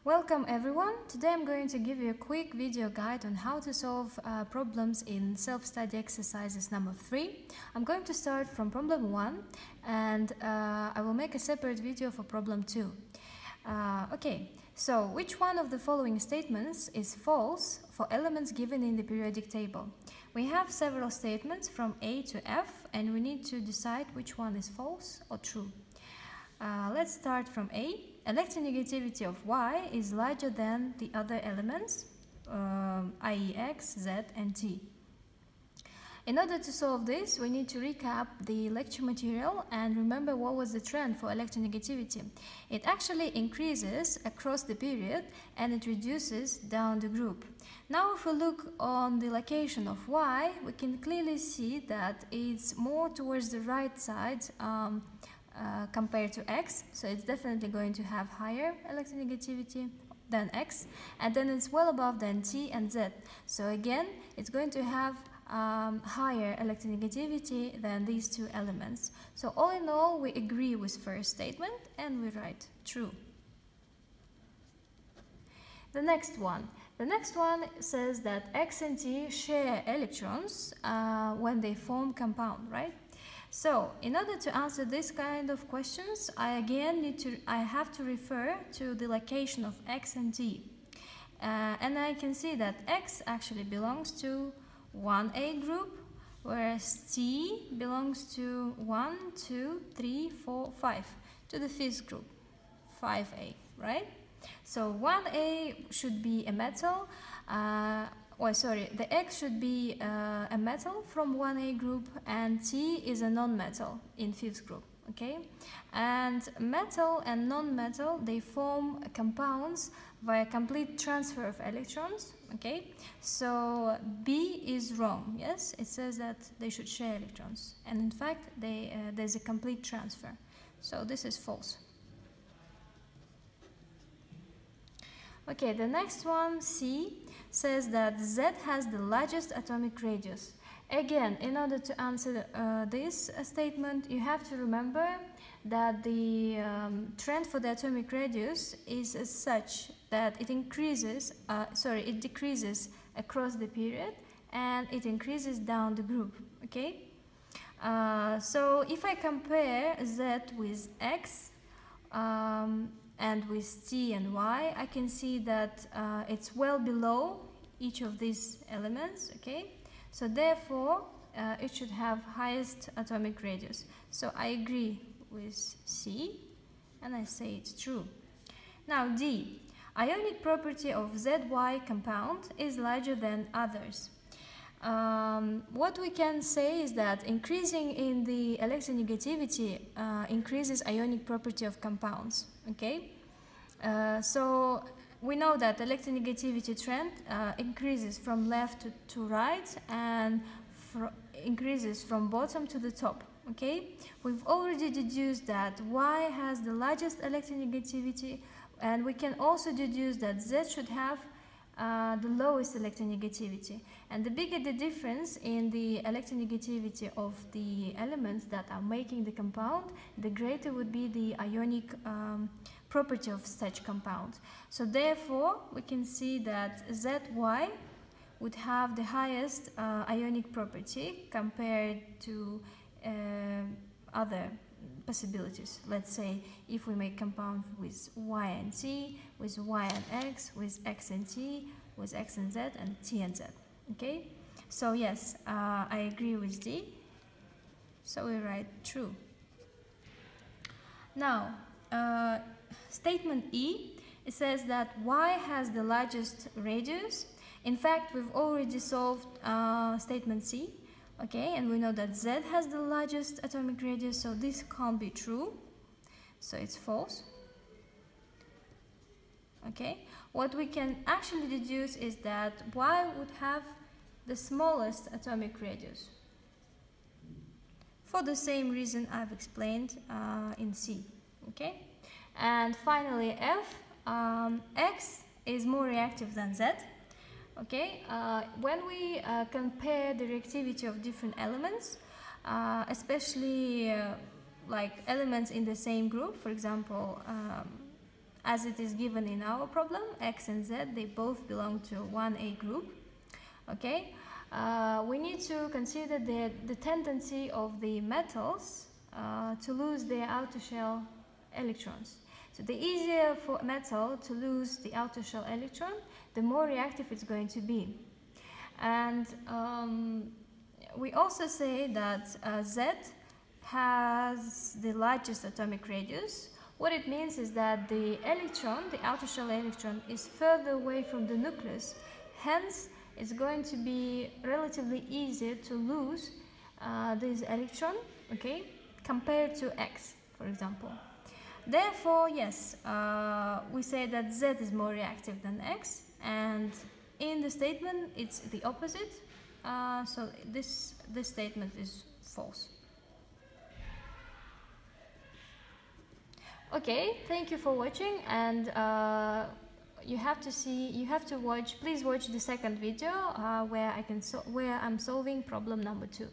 Welcome everyone. Today I'm going to give you a quick video guide on how to solve problems in self-study exercises number 3. I'm going to start from problem 1 and I will make a separate video for problem 2. Okay, so which one of the following statements is false for elements given in the periodic table? We have several statements from A to F and we need to decide which one is false or true. Let's start from A. Electronegativity of Y is larger than the other elements, i.e. X, Z, and T. In order to solve this, we need to recap the lecture material and remember what was the trend for electronegativity. It actually increases across the period and it reduces down the group. Now if we look on the location of Y, we can clearly see that it's more towards the right side compared to X, so it's definitely going to have higher electronegativity than X, and then it's well above than T and Z. So again, it's going to have higher electronegativity than these two elements. So all in all, we agree with first statement and we write true. The next one says that X and T share electrons when they form compound, right? So, in order to answer this kind of questions, I have to refer to the location of X and T. And I can see that X actually belongs to 1A group, whereas T belongs to 1, 2, 3, 4, 5, to the fifth group, 5A, right? So 1A should be a metal, the X should be a metal from 1A group and T is a non-metal in fifth group, okay? And metal and non-metal, they form compounds via complete transfer of electrons, okay? So B is wrong, yes? It says that they should share electrons. And in fact, there's a complete transfer. So this is false. Okay, the next one, C, says that Z has the largest atomic radius. Again, in order to answer this statement, you have to remember that the trend for the atomic radius is as such that it decreases across the period and it increases down the group, okay? So if I compare Z with X, and with T and Y, I can see that it's well below each of these elements, okay? So therefore, it should have highest atomic radius. So I agree with C, and I say it's true. Now D, ionic property of ZY compound is larger than others. What we can say is that increasing in the electronegativity increases ionic property of compounds, okay? So we know that electronegativity trend increases from left to right and increases from bottom to the top, okay? We've already deduced that Y has the largest electronegativity, and we can also deduce that Z should have the lowest electronegativity, and the bigger the difference in the electronegativity of the elements that are making the compound, the greater would be the ionic property of such compound. So therefore we can see that ZY would have the highest ionic property compared to other possibilities. Let's say if we make compound with Y and T, with Y and X, with X and T, with X and Z, and T and Z, okay? So yes, I agree with D, so we write true. Now, statement E, it says that Y has the largest radius. In fact, we've already solved statement C, okay, and we know that Z has the largest atomic radius, so this can't be true, so it's false. Okay, what we can actually deduce is that Y would have the smallest atomic radius for the same reason I've explained in C, okay? And finally F, X is more reactive than Z. Okay, when we compare the reactivity of different elements, especially like elements in the same group, for example, as it is given in our problem, X and Z, they both belong to 1A group. Okay, we need to consider the tendency of the metals to lose their outer shell electrons. So the easier for metal to lose the outer shell electron, the more reactive it's going to be. And we also say that Z has the largest atomic radius. What it means is that the electron, the outer shell electron, is further away from the nucleus. Hence, it's going to be relatively easier to lose this electron, okay, compared to X, for example. Therefore, yes, we say that Z is more reactive than X, and in the statement it's the opposite. So this statement is false. Okay, thank you for watching, and please watch the second video where I'm solving problem number 2.